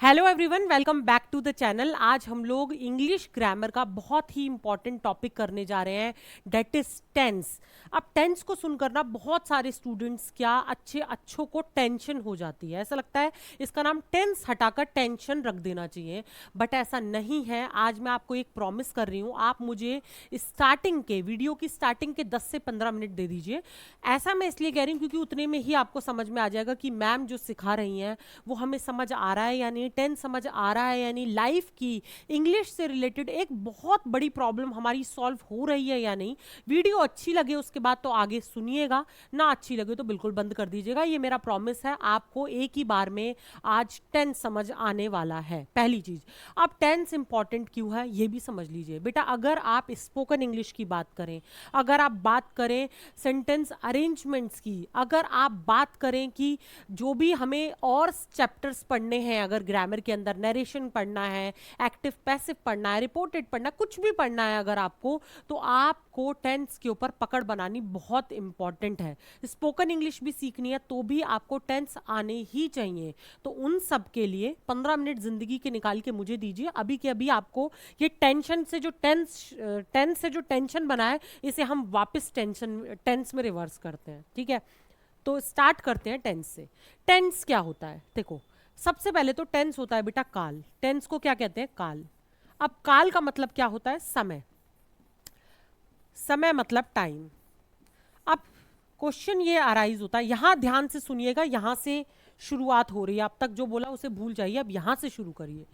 Hello everyone, welcome back to the channel. आज हम लोग इंग्लिश ग्रामर का बहुत ही इंपॉर्टेंट टॉपिक करने जा रहे हैं, डेट इज टेंस। अब टेंस को सुनकर ना बहुत सारे स्टूडेंट्स क्या अच्छों को टेंशन हो जाती है। ऐसा लगता है इसका नाम टेंस हटाकर टेंशन रख देना चाहिए, बट ऐसा नहीं है। आज मैं आपको एक प्रॉमिस कर रही हूँ, आप मुझे स्टार्टिंग के वीडियो की स्टार्टिंग के 10 से 15 मिनट दे दीजिए। ऐसा मैं इसलिए कह रही हूँ क्योंकि उतने में ही आपको समझ में आ जाएगा कि मैम जो सिखा रही हैं वो हमें समझ आ रहा है या नहीं, टेंस समझ आ रहा है यानी लाइफ की इंग्लिश से रिलेटेड एक बहुत बड़ी प्रॉब्लम हमारी सॉल्व हो रही है या नहीं। वीडियो अच्छी लगे उसके बाद तो आगे सुनिएगा, ना अच्छी लगे तो बिल्कुल बंद कर दीजिएगा। ये मेरा प्रॉमिस है, आपको एक ही बार में आज टेंस समझ आने वाला है। पहली चीज, अब टेंस इंपॉर्टेंट क्यों है ये भी समझ लीजिए बेटा। अगर आप स्पोकन इंग्लिश की बात करें, अगर आप बात करें सेंटेंस अरेंजमेंट्स की, अगर आप बात करें कि जो भी हमें और चैप्टर्स पढ़ने हैं, अगर ग्रामर के अंदर नरेशन पढ़ना है, एक्टिव पैसिव पढ़ना है, रिपोर्टेड पढ़ना, कुछ भी पढ़ना है अगर आपको, तो आपको टेंस के ऊपर पकड़ बनानी बहुत इंपॉर्टेंट है। स्पोकन इंग्लिश भी सीखनी है तो भी आपको टेंस आने ही चाहिए। तो उन सब के लिए 15 मिनट जिंदगी के निकाल के मुझे दीजिए। अभी के अभी आपको ये टेंशन से जो टेंस से जो टेंशन बना है, इसे हम वापस टेंस में रिवर्स करते हैं। ठीक है, तो स्टार्ट करते हैं टेंस से। टेंस क्या होता है? देखो, सबसे पहले तो टेंस होता है बेटा काल। टेंस को क्या कहते हैं? काल। अब काल का मतलब क्या होता है? समय। समय मतलब टाइम। अब क्वेश्चन ये अराइज होता है, यहां ध्यान से सुनिएगा, यहां से शुरुआत हो रही है। अब तक जो बोला उसे भूल जाइए, अब यहां से शुरू करिए।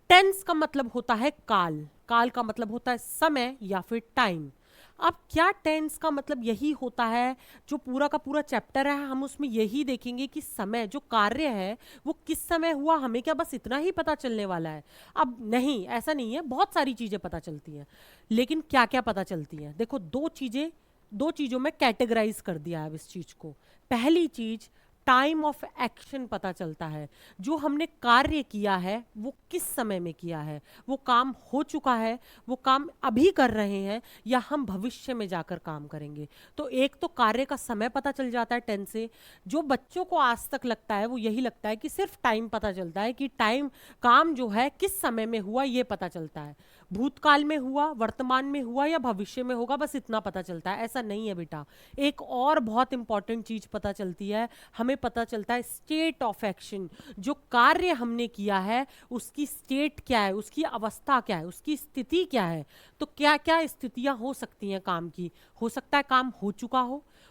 टेंस का मतलब होता है काल। काल का मतलब होता है समय या फिर टाइम। अब क्या टेंस का मतलब यही होता है? जो पूरा का पूरा चैप्टर है हम उसमें यही देखेंगे कि समय जो कार्य है वो किस समय हुआ, हमें क्या बस इतना ही पता चलने वाला है? अब नहीं, ऐसा नहीं है, बहुत सारी चीजें पता चलती हैं। लेकिन क्या क्या पता चलती हैं? देखो, दो चीजों में कैटेगराइज कर दिया है अब इस चीज को। पहली चीज, टाइम ऑफ एक्शन पता चलता है। जो हमने कार्य किया है वो किस समय में किया है, वो काम हो चुका है, वो काम अभी कर रहे हैं या हम भविष्य में जाकर काम करेंगे। तो एक तो कार्य का समय पता चल जाता है टेंस से। जो बच्चों को आज तक लगता है वो यही लगता है कि सिर्फ टाइम पता चलता है, कि टाइम काम जो है किस समय में हुआ ये पता चलता है, भूतकाल में हुआ, वर्तमान में हुआ या भविष्य में होगा, बस इतना पता चलता है। ऐसा नहीं है बेटा। एक और बहुत इंपॉर्टेंट चीज पता चलती है, हमें पता चलता है स्टेट ऑफ एक्शन। जो कार्य हमने किया है उसकी स्टेट क्या है, उसकी अवस्था क्या है, उसकी स्थिति क्या है। तो क्या क्या स्थितियां हो सकती हैं काम की? हो सकता है काम हो चुका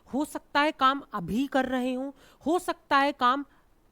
हो सकता है काम अभी कर रहे हो सकता है काम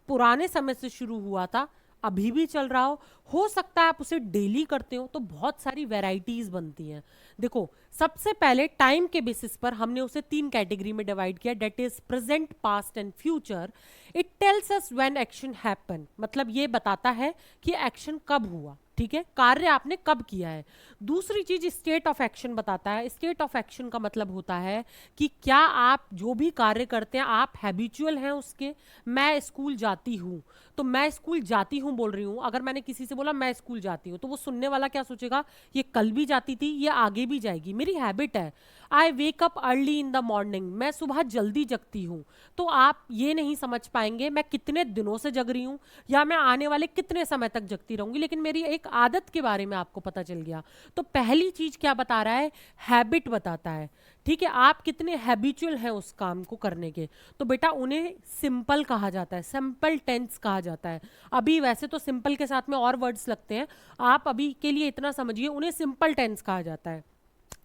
पुराने समय से शुरू हुआ था अभी भी चल रहा हो सकता है आप उसे डेली करते हो। तो बहुत सारी वैरायटीज बनती हैं। देखो, सबसे पहले टाइम के बेसिस पर हमने उसे 3 कैटेगरी में डिवाइड किया, that is present, past and future. It tells us when action happen, मतलब ये बताता है कि एक्शन कब हुआ। ठीक है, कार्य आपने कब किया है। दूसरी चीज स्टेट ऑफ एक्शन बताता है। स्टेट ऑफ एक्शन का मतलब होता है कि क्या आप जो भी कार्य करते हैं आप हैबिचुअल हैं उसके। मैं स्कूल जाती हूँ, तो मैं स्कूल जाती हूँ बोल रही हूँ। अगर मैंने किसी से बोला मैं स्कूल जाती हूँ, तो वो सुनने वाला क्या सोचेगा? ये कल भी जाती थी, ये आगे भी जाएगी, मेरी हैबिट है। I wake up early in the morning, मैं सुबह जल्दी जगती हूँ। तो आप ये नहीं समझ पाएंगे मैं कितने दिनों से जग रही हूँ या मैं आने वाले कितने समय तक जगती रहूंगी, लेकिन मेरी एक आदत के बारे में आपको पता चल गया। तो पहली चीज क्या बता रहा है? हैबिट बताता है। ठीक है, आप कितने हैबिचुअल हैं उस काम को करने के। तो बेटा उन्हें सिंपल कहा जाता है, सिंपल टेंस कहा जाता है। अभी वैसे तो सिंपल के साथ में और वर्ड्स लगते हैं, आप अभी के लिए इतना समझिए, उन्हें सिंपल टेंस कहा जाता है।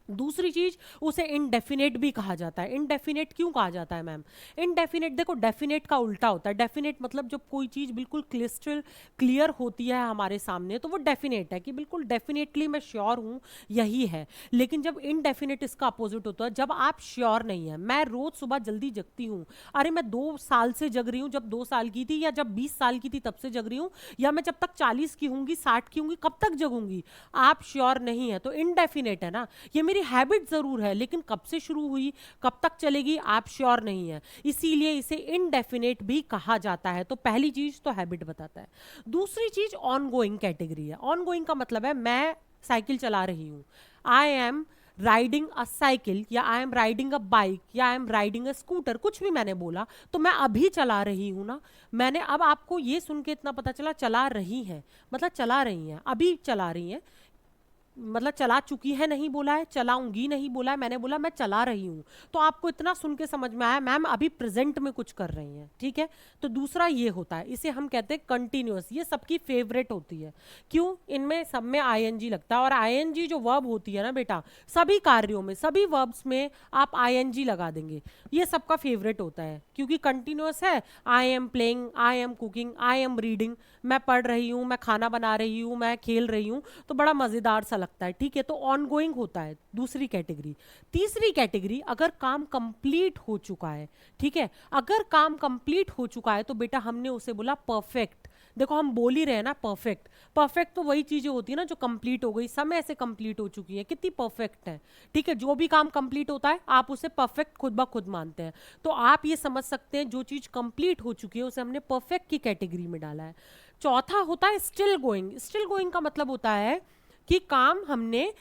दूसरी चीज, उसे इनडेफिनेट भी कहा जाता है। इनडेफिनेट क्यों कहा जाता है मैम? इनडेफिनेट, देखो डेफिनेट का उल्टा होता है। डेफिनेट मतलब जब कोई चीज बिल्कुल क्लिस्टल क्लियर होती है हमारे सामने तो वो डेफिनेट है, कि बिल्कुल डेफिनेटली मैं श्योर हूं यही है। लेकिन जब इनडेफिनेट इसका अपोजिट होता है, जब आप श्योर नहीं है। मैं रोज सुबह जल्दी जगती हूँ, अरे मैं 2 साल से जग रही हूँ, जब 2 साल की थी या जब 20 साल की थी तब से जग रही हूँ, या मैं जब तक 40 की होंगी 60 की होंगी कब तक जगूंगी, आप श्योर नहीं है। तो इनडेफिनेट है ना, ये मेरी हैबिट जरूर है लेकिन कब से शुरू हुई, कब तक चलेगी, आप श्योर नहीं है, इसीलिए इसे इनडेफिनेट भी कहा जाता है। तो पहली चीज तो हैबिट बताता है। दूसरी चीज ऑन गोइंग कैटेगरी है। ऑन गोइंग का मतलब है मैं साइकिल चला रही हूं, I am riding a cycle या I am riding a bike या I am riding a scooter, कुछ भी मैंने बोला तो मैं अभी चला रही हूं ना। मैंने अब आपको ये सुन के इतना पता चला चला रही है मतलब चला रही हैं, अभी चला रही हैं, मतलब चला चुकी है नहीं बोला है, चलाऊंगी नहीं बोला है, मैंने बोला मैं चला रही हूँ। तो आपको इतना सुन के समझ में आया मैम अभी प्रेजेंट में कुछ कर रही हैं, ठीक है। तो दूसरा ये होता है, इसे हम कहते हैं कंटिन्यूअस। ये सबकी फेवरेट होती है, क्यों? इनमें सब में आईएनजी लगता है, और आईएनजी जो वर्ब होती है ना बेटा, सभी कार्यों में सभी वर्ब्स में आप आईएनजी लगा देंगे। ये सबका फेवरेट होता है क्योंकि कंटिन्यूअस है। I am playing, I am cooking, I am reading, मैं पढ़ रही हूँ, मैं खाना बना रही हूँ, मैं खेल रही हूँ, तो बड़ा मजेदार सा लगता है, ठीक है। तो ऑन गोइंग होता है दूसरी कैटेगरी। तीसरी कैटेगरी, अगर काम कंप्लीट हो चुका है, ठीक है, अगर काम कंप्लीट हो चुका है तो बेटा हमने उसे बोला परफेक्ट। देखो हम बोल ही रहे हैं ना परफेक्ट, परफेक्ट तो वही चीजें होती है ना जो कंप्लीट हो गई, समय से कंप्लीट हो चुकी है, कितनी परफेक्ट है, ठीक है। जो भी काम कंप्लीट होता है आप उसे परफेक्ट खुद ब खुद मानते हैं। तो आप ये समझ सकते हैं जो चीज कंप्लीट हो चुकी है उसे हमने परफेक्ट की कैटेगरी में डाला है। चौथा होता है स्टिल गोइंग। स्टिल गोइंग का मतलब होता है कि काम हमने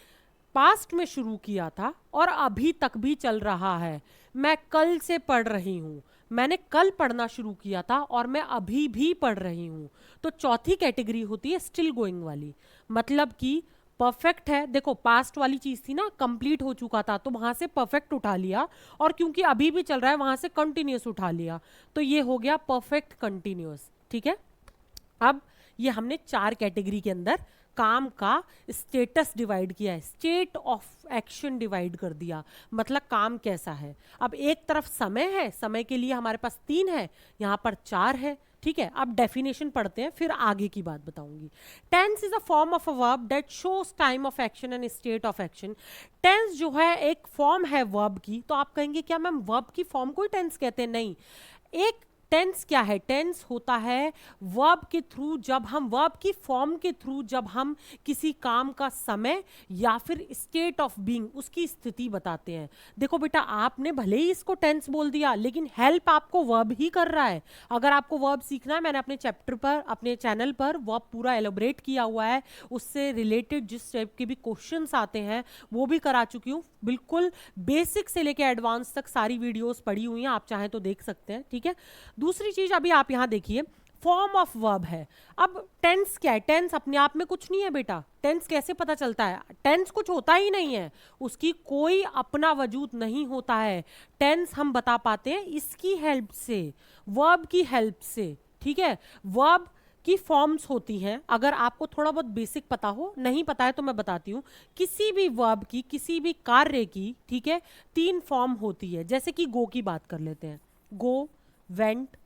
पास्ट में शुरू किया था और अभी तक भी चल रहा है। मैं कल से पढ़ रही हूँ, मैंने कल पढ़ना शुरू किया था और मैं अभी भी पढ़ रही हूँ। तो चौथी कैटेगरी होती है स्टिल गोइंग वाली, मतलब कि परफेक्ट है, देखो पास्ट वाली चीज थी ना, कंप्लीट हो चुका था तो वहां से परफेक्ट उठा लिया, और क्योंकि अभी भी चल रहा है वहां से कंटिन्यूअस उठा लिया, तो ये हो गया परफेक्ट कंटिन्यूअस, ठीक है। अब ये हमने चार कैटेगरी के अंदर काम का स्टेटस डिवाइड किया है, स्टेट ऑफ एक्शन डिवाइड कर दिया, मतलब काम कैसा है। अब एक तरफ समय है, समय के लिए हमारे पास 3 है, यहाँ पर 4 है, ठीक है। अब डेफिनेशन पढ़ते हैं फिर आगे की बात बताऊंगी। Tense is a form of a verb that shows time of action and state of action. Tense जो है एक फॉर्म है वर्ब की। तो आप कहेंगे क्या मैम वर्ब की फॉर्म को ही टेंस कहते हैं? नहीं, एक टेंस क्या है? टेंस होता है वर्ब के थ्रू, जब हम वर्ब की फॉर्म के थ्रू जब हम किसी काम का समय या फिर स्टेट ऑफ बीइंग, उसकी स्थिति बताते हैं। देखो बेटा आपने भले ही इसको टेंस बोल दिया लेकिन हेल्प आपको वर्ब ही कर रहा है। अगर आपको वर्ब सीखना है, मैंने अपने चैप्टर पर अपने चैनल पर वर्ब पूरा एलोबरेट किया हुआ है, उससे रिलेटेड जिस टाइप के भी क्वेश्चंस आते हैं वो भी करा चुकी हूँ, बिल्कुल बेसिक से लेके एडवांस तक सारी वीडियोस पड़ी हुई हैं, आप चाहें तो देख सकते हैं, ठीक है। दूसरी चीज अभी आप यहां देखिए, फॉर्म ऑफ वर्ब है। अब टेंस क्या है? टेंस अपने आप में कुछ नहीं है बेटा। टेंस कैसे पता चलता है? टेंस कुछ होता ही नहीं है, उसकी कोई अपना वजूद नहीं होता है। टेंस हम बता पाते हैं इसकी हेल्प से, वर्ब की हेल्प से, ठीक है। वर्ब की फॉर्म्स होती हैं, अगर आपको थोड़ा बहुत बेसिक पता हो, नहीं पता है तो मैं बताती हूँ। किसी भी वर्ब की, किसी भी कार्य की, ठीक है, 3 फॉर्म होती है। जैसे कि गो की बात कर लेते हैं, गो, वेंट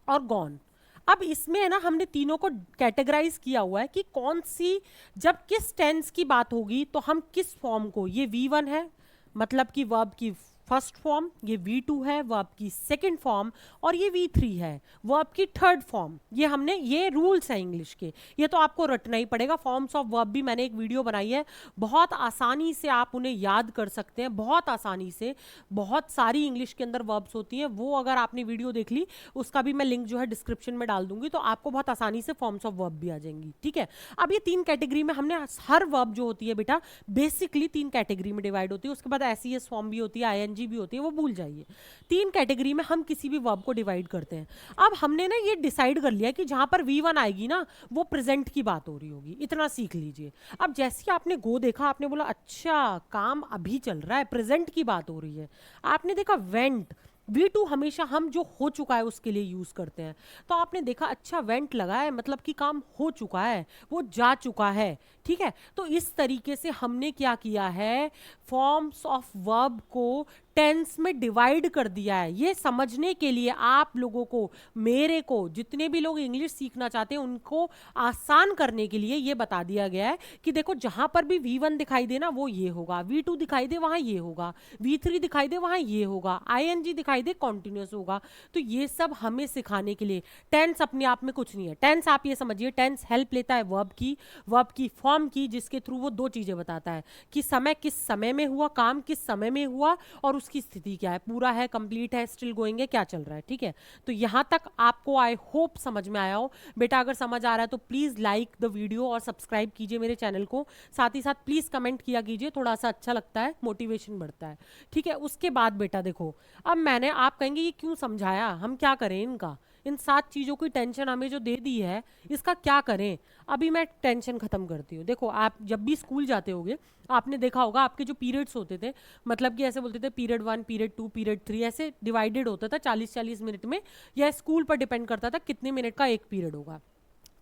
और गॉन। अब इसमें है ना हमने तीनों को कैटेगराइज किया हुआ है कि कौन सी, जब किस टेंस की बात होगी तो हम किस फॉर्म को, ये V1 है मतलब कि वर्ब की फर्स्ट फॉर्म, ये V2 है वर्ब की सेकंड फॉर्म, और ये V3 है वर्ब की थर्ड फॉर्म। ये हमने, ये रूल्स है इंग्लिश के, ये तो आपको रटना ही पड़ेगा। फॉर्म्स ऑफ वर्ब भी मैंने एक वीडियो बनाई है, बहुत आसानी से आप उन्हें याद कर सकते हैं, बहुत आसानी से। बहुत सारी इंग्लिश के अंदर वर्ब्स होती हैं, वो अगर आपने वीडियो देख ली उसका भी मैं लिंक जो है डिस्क्रिप्शन में डाल दूंगी, तो आपको बहुत आसानी से फॉर्म्स ऑफ वर्ब भी आ जाएंगी, ठीक है। अब ये 3 कैटेगरी में हमने, हर वर्ब जो होती है बेटा बेसिकली 3 कैटेगरी में डिवाइड होती है। उसके बाद एसईएस फॉर्म भी होती है, आईएनजी भी होती है, वो भूल जाइए। 3 कैटेगरी में हम किसी भी वर्ब को डिवाइड करते हैं। अब हमने ना ये डिसाइड कर लिया कि जहां पर V1 आएगी ना वो प्रेजेंट की बात हो रही होगी, इतना सीख लीजिए। अब जैसे ही आपने गो देखा, आपने बोला अच्छा काम अभी चल रहा है, प्रेजेंट की बात हो रही है। आपने देखा वेंट, V2 हमेशा हम जो हो चुका है उसके लिए यूज करते हैं, तो आपने देखा अच्छा वेंट लगा है मतलब कि काम हो चुका है, वो जा चुका है, ठीक है। तो इस तरीके से हमने क्या किया है, फॉर्म्स ऑफ वर्ब को टेंस में डिवाइड कर दिया है। ये समझने के लिए आप लोगों को, मेरे को, जितने भी लोग इंग्लिश सीखना चाहते हैं उनको आसान करने के लिए ये बता दिया गया है कि देखो जहां पर भी V1 दिखाई दे ना वो ये होगा, V2 दिखाई दे वहां ये होगा, V3 दिखाई दे वहां ये होगा, ING दिखाई दे कॉन्टिन्यूस होगा। तो ये सब हमें सिखाने के लिए, टेंस अपने आप में कुछ नहीं है। टेंस आप ये समझिए, टेंस हेल्प लेता है वर्ब की फॉर्म की, जिसके थ्रू वो 2 चीजें बताता है कि समय किस समय में हुआ, काम किस समय में हुआ, और उसकी स्थिति क्या है, पूरा है, कंप्लीट है, स्टिल गोइंग है, क्या चल रहा है, ठीक है। तो यहाँ तक आपको आई होप समझ में आया हो। बेटा अगर समझ आ रहा है तो प्लीज़ लाइक द वीडियो और सब्सक्राइब कीजिए मेरे चैनल को, साथ ही साथ प्लीज़ कमेंट किया कीजिए, थोड़ा सा अच्छा लगता है, मोटिवेशन बढ़ता है, ठीक है। उसके बाद बेटा देखो, अब मैंने, आप कहेंगे ये क्यों समझाया, हम क्या करें इनका, इन 7 चीज़ों की टेंशन हमें जो दे दी है इसका क्या करें। अभी मैं टेंशन खत्म करती हूँ। देखो आप जब भी स्कूल जाते होगे आपने देखा होगा आपके जो पीरियड्स होते थे, मतलब कि ऐसे बोलते थे पीरियड 1, पीरियड 2, पीरियड 3, ऐसे डिवाइडेड होता था 40-40 मिनट में, या स्कूल पर डिपेंड करता था कितने मिनट का एक पीरियड होगा।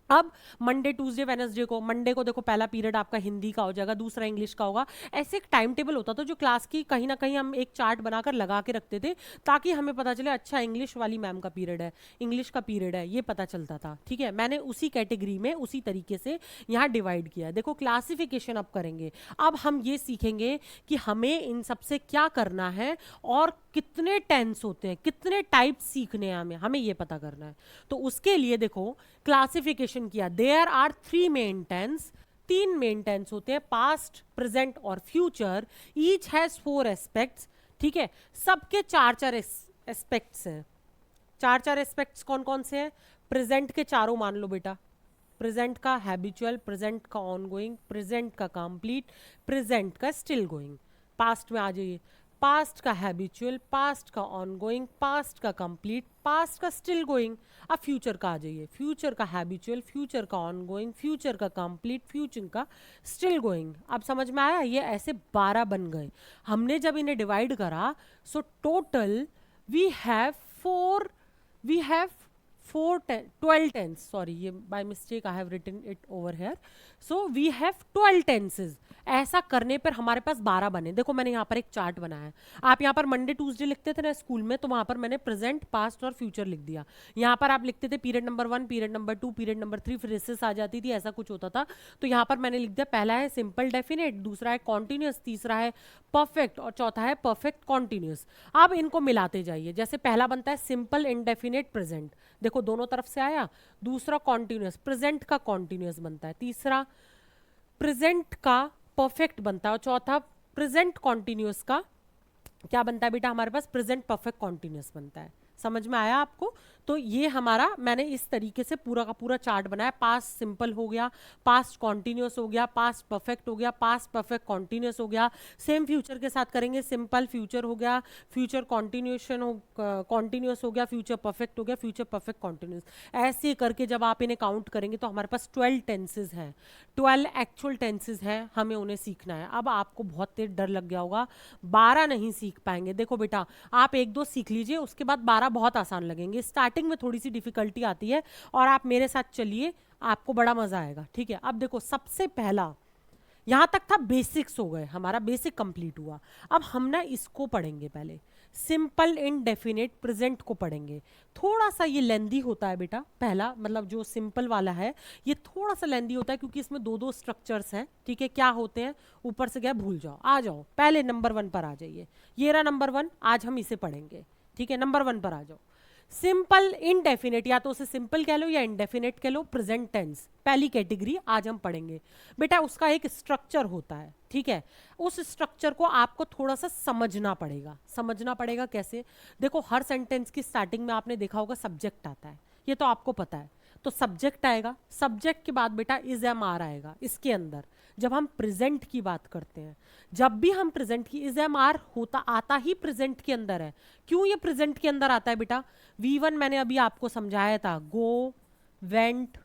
अब मंडे ट्यूसडे वेडनेसडे को, मंडे को देखो पहला पीरियड आपका हिंदी का हो जाएगा, दूसरा इंग्लिश का होगा, ऐसे एक टाइम टेबल होता था जो क्लास की कहीं ना कहीं हम एक चार्ट बनाकर लगा के रखते थे ताकि हमें पता चले अच्छा इंग्लिश वाली मैम का पीरियड है, इंग्लिश का पीरियड है, ये पता चलता था, ठीक है। मैंने उसी कैटेगरी में उसी तरीके से यहाँ डिवाइड किया। देखो क्लासिफिकेशन अब करेंगे, अब हम ये सीखेंगे कि हमें इन सबसे क्या करना है और कितने टेंस होते हैं, कितने टाइप सीखने हैं हमें, हमें ये पता करना है। तो उसके लिए देखो क्लासिफिकेशन किया, there are 3 main tense, 3 main tense होते हैं, पास्ट, प्रेजेंट और फ्यूचर, ईच हैज 4 एस्पेक्ट्स, ठीक है। सबके 4-4 एस्पेक्ट्स हैं। 4-4 एस्पेक्ट्स कौन कौन से हैं, प्रेजेंट के चारों मान लो बेटा, प्रेजेंट का हैबिचुअल, प्रेजेंट का ऑनगोइंग, प्रेजेंट का कंप्लीट, प्रेजेंट का स्टिल गोइंग। पास्ट में आ जाइए, पास्ट का हैबिचुअल, पास्ट का ऑनगोइंग, पास्ट का कंप्लीट, पास्ट का स्टिल गोइंग। अब फ्यूचर का आ जाइए, फ्यूचर का हैबिचुअल, फ्यूचर का ऑनगोइंग, फ्यूचर का कंप्लीट, फ्यूचर का स्टिल गोइंग। अब समझ में आया, ये ऐसे 12 बन गए। हमने जब इन्हें डिवाइड करा so total we have 12 tense, sorry ये by mistake I have written it over here, so we have 12 tenses। ऐसा करने पर हमारे पास 12 बने। देखो मैंने यहाँ पर एक चार्ट बनाया है, आप यहाँ पर मंडे ट्यूसडे लिखते थे ना स्कूल में, तो वहाँ पर मैंने प्रेजेंट, पास्ट और फ्यूचर लिख दिया। यहाँ पर आप लिखते थे period number 1, period number 2, period number 3, फिर रिसेस आ जाती थी, ऐसा कुछ होता था। तो यहाँ पर मैंने लिख दिया, पहला है सिंपल डेफिनेट, दूसरा है कॉन्टिन्यूस, तीसरा है परफेक्ट और चौथा है परफेक्ट कॉन्टिन्यूस। अब इनको मिलाते जाइए, जैसे पहला बनता है सिंपल इंडेफिनेट प्रेजेंट, देखो दोनों तरफ से आया, दूसरा कॉन्टिन्यूस, प्रेजेंट का कॉन्टिन्यूस बनता है, तीसरा प्रेजेंट का परफेक्ट बनता है और चौथा प्रेजेंट कॉन्टिन्यूस का क्या बनता है बेटा, हमारे पास प्रेजेंट परफेक्ट कॉन्टिन्यूस बनता है। समझ में आया आपको। तो ये हमारा, मैंने इस तरीके से पूरा का पूरा चार्ट बनाया, पास्ट सिंपल हो गया, पास्ट कॉन्टिन्यूस हो गया, पास्ट परफेक्ट हो गया, पास्ट परफेक्ट कॉन्टिन्यूस हो गया। सेम फ्यूचर के साथ करेंगे, सिंपल फ्यूचर हो गया, फ्यूचर कॉन्टिन्यूशन हो, कॉन्टिन्यूस हो गया, फ्यूचर परफेक्ट हो गया, फ्यूचर परफेक्ट कॉन्टिन्यूस। ऐसे करके जब आप इन्हें काउंट करेंगे तो हमारे पास 12 टेंसेज हैं, 12 एक्चुअल टेंसेज हैं, हमें उन्हें सीखना है। अब आपको बहुत तेज डर लग गया होगा, 12 नहीं सीख पाएंगे। देखो बेटा आप 1-2 सीख लीजिए, उसके बाद 12 बहुत आसान लगेंगे, स्टार्टिंग में थोड़ी सी डिफिकल्टी आती है, और आप मेरे साथ चलिए, आपको बड़ा मजा आएगा, ठीक है। अब देखो सबसे पहला, यहां तक था बेसिक्स हो गए, हमारा बेसिक कंप्लीट हुआ। अब हम ना इसको पढ़ेंगे, पहले सिंपल इंडेफिनिट प्रेजेंट को पढ़ेंगे। थोड़ा सा ये लेंदी होता है बेटा, पहला मतलब जो सिंपल वाला है ये थोड़ा सा लेंदी होता है क्योंकि इसमें 2-2 स्ट्रक्चर्स हैं, ठीक है। क्या होते हैं, ऊपर से क्या भूल जाओ, आ जाओ पहले नंबर 1 पर आ जाइए, ये रहा नंबर 1, आज हम इसे पढ़ेंगे, ठीक है। नंबर 1 पर आ जाओ, सिंपल इनडेफिनेट, या तो उसे सिंपल कह लो या इनडेफिनेट कह लो, प्रेजेंट टेंस पहली कैटेगरी आज हम पढ़ेंगे। बेटा उसका एक स्ट्रक्चर होता है, ठीक है। उस स्ट्रक्चर को आपको थोड़ा सा समझना पड़ेगा। समझना पड़ेगा कैसे, देखो हर सेंटेंस की स्टार्टिंग में आपने देखा होगा सब्जेक्ट आता है, ये तो आपको पता है। तो सब्जेक्ट आएगा, सब्जेक्ट के बाद बेटा इज एम आर आएगा। इसके अंदर जब हम प्रेजेंट की बात करते हैं, जब भी हम प्रेजेंट की, इज एम आर होता आता ही प्रेजेंट के अंदर है। क्यों ये प्रेजेंट के अंदर आता है बेटा, V1 मैंने अभी आपको समझाया था, गो, वेंट,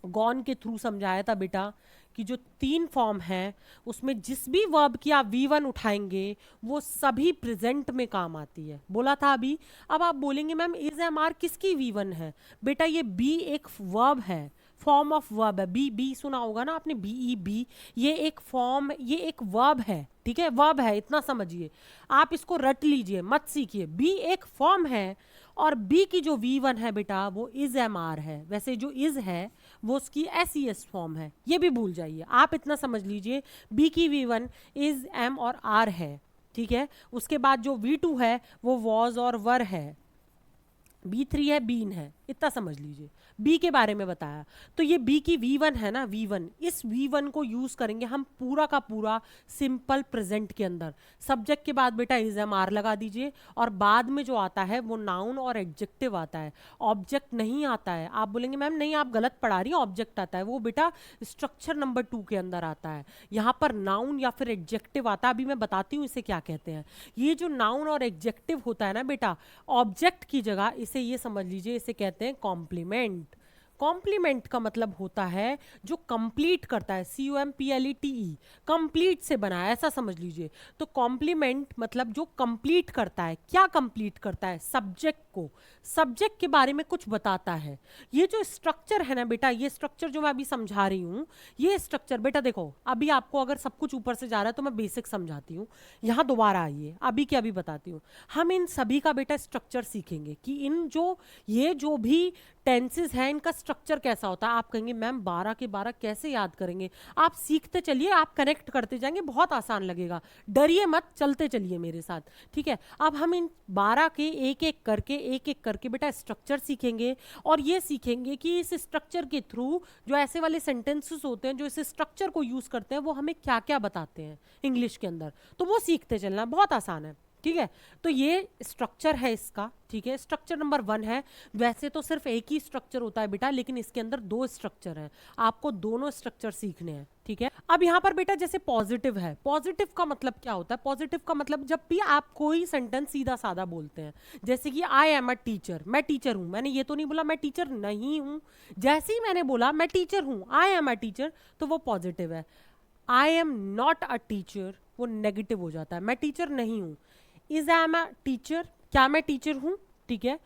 गॉन के थ्रू समझाया था बेटा कि जो 3 फॉर्म है उसमें जिस भी वर्ब की आप V1 उठाएंगे वो सभी प्रेजेंट में काम आती है, बोला था अभी। अब आप बोलेंगे मैम इज एम आर किसकी V1 है, बेटा ये बी एक वर्ब है, फॉर्म ऑफ वर्ब है। बी सुना होगा ना आपने, BEB, ये एक फॉर्म, ये एक वर्ब है, ठीक है, वर्ब है, इतना समझिए। आप इसको रट लीजिए, मत सीखिए। बी एक फॉर्म है और बी की जो V1 है बेटा वो इज एम आर है। वैसे जो इज है वो उसकी SES फॉर्म है, ये भी भूल जाइए, आप इतना समझ लीजिए। बी की V1 इज, एम और आर है, ठीक है। उसके बाद जो V2 है वो वॉज और वर है, B3 है, बीन है, इतना समझ लीजिए। बी के बारे में बताया, तो ये बी की V1 है ना, V1, इस V1 को यूज करेंगे हम पूरा का पूरा सिंपल प्रेजेंट के अंदर। सब्जेक्ट के बाद बेटा इज एम आर लगा दीजिए, और बाद में जो आता है वो नाउन और एडजेक्टिव आता है, ऑब्जेक्ट नहीं आता है। आप बोलेंगे मैम नहीं आप गलत पढ़ा रही हैं, ऑब्जेक्ट आता है, वो बेटा स्ट्रक्चर नंबर 2 के अंदर आता है। यहाँ पर नाउन या फिर एडजेक्टिव आता है, अभी मैं बताती हूँ इसे क्या कहते हैं। ये जो नाउन और एडजेक्टिव होता है ना बेटा, ऑब्जेक्ट की जगह इसे ये समझ लीजिए, इसे कहते हैं कॉम्प्लीमेंट। कॉम्प्लीमेंट का मतलब होता है जो कंप्लीट करता है, COMPLETE, कंप्लीट से बना है, ऐसा समझ लीजिए। तो कॉम्प्लीमेंट मतलब जो कंप्लीट करता है, क्या कंप्लीट करता है, सब्जेक्ट को, सब्जेक्ट के बारे में कुछ बताता है। ये जो स्ट्रक्चर है ना बेटा, ये स्ट्रक्चर जो मैं अभी समझा रही हूँ, ये स्ट्रक्चर बेटा देखो, अभी आपको अगर सब कुछ ऊपर से जा रहा है तो मैं बेसिक समझाती हूँ, यहाँ दोबारा आइए, अभी के अभी बताती हूँ। हम इन सभी का बेटा स्ट्रक्चर सीखेंगे कि इन जो ये जो भी टेंसेस हैं इनका स्ट्रक्चर कैसा होता है। आप कहेंगे मैम 12 के 12 कैसे याद करेंगे, आप सीखते चलिए, आप कनेक्ट करते जाएंगे, बहुत आसान लगेगा, डरिए मत, चलते चलिए मेरे साथ, ठीक है। अब हम इन 12 के एक एक करके बेटा स्ट्रक्चर सीखेंगे, और ये सीखेंगे कि इस स्ट्रक्चर के थ्रू जो ऐसे वाले सेंटेंसेस होते हैं जो इस स्ट्रक्चर को यूज करते हैं वो हमें क्या क्या बताते हैं इंग्लिश के अंदर, तो वो सीखते चलना, बहुत आसान है, ठीक है। तो ये स्ट्रक्चर है इसका, ठीक है। स्ट्रक्चर नंबर 1 है, वैसे तो सिर्फ एक ही स्ट्रक्चर होता है बेटा, लेकिन इसके अंदर 2 स्ट्रक्चर हैं, आपको दोनों स्ट्रक्चर सीखने हैं, ठीक है। अब यहाँ पर बेटा जैसे पॉजिटिव है, पॉजिटिव का मतलब क्या होता है, पॉजिटिव का मतलब जब भी आप कोई सेंटेंस सीधा साधा बोलते हैं, जैसे कि आई एम अ टीचर, मैं टीचर हूं, मैंने ये तो नहीं बोला मैं टीचर नहीं हूं, जैसे ही मैंने बोला मैं टीचर हूं, आई एम अ टीचर, तो वो पॉजिटिव है। I am not a teacher, वो नेगेटिव हो जाता है, मैं टीचर नहीं हूं। Is I am a teacher, क्या मैं टीचर हूं, ठीक है,